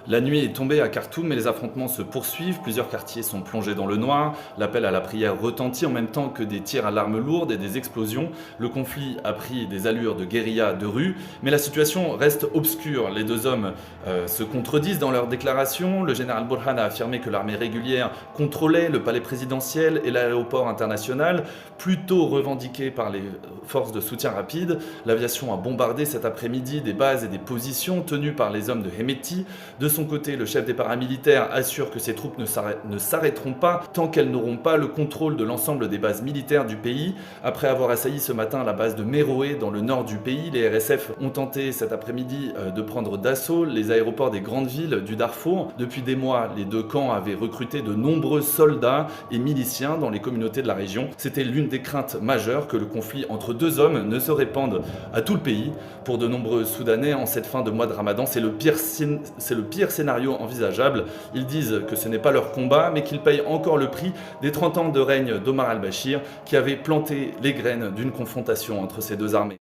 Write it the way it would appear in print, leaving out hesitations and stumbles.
La nuit est tombée à Khartoum, mais les affrontements se poursuivent. Plusieurs quartiers sont plongés dans le noir. L'appel à la prière retentit en même temps que des tirs à l'arme lourde et des explosions. Le conflit a pris des allures de guérilla de rue, mais la situation reste obscure. Les deux hommes se contredisent dans leurs déclarations. Le général Burhan a affirmé que l'armée régulière contrôlait le palais présidentiel et l'aéroport international, plutôt revendiqué par les forces de soutien rapide. L'aviation a bombardé cet après-midi des bases et des positions tenues par les hommes de Hemeti. De son côté, le chef des paramilitaires assure que ses troupes ne s'arrêteront pas tant qu'elles n'auront pas le contrôle de l'ensemble des bases militaires du pays. Après avoir assailli ce matin la base de Meroé dans le nord du pays, les RSF ont tenté cet après-midi de prendre d'assaut les aéroports des grandes villes du Darfour. Depuis des mois, les deux camps avaient recruté de nombreux soldats et miliciens dans les communautés de la région. C'était l'une des craintes majeures que le conflit entre deux hommes ne se répande à tout le pays. Pour de nombreux Soudanais, en cette fin de mois de Ramadan, c'est le pire scénario envisageable. Ils disent que ce n'est pas leur combat, mais qu'ils payent encore le prix des 30 ans de règne d'Omar al-Béchir qui avait planté les graines d'une confrontation entre ces deux armées.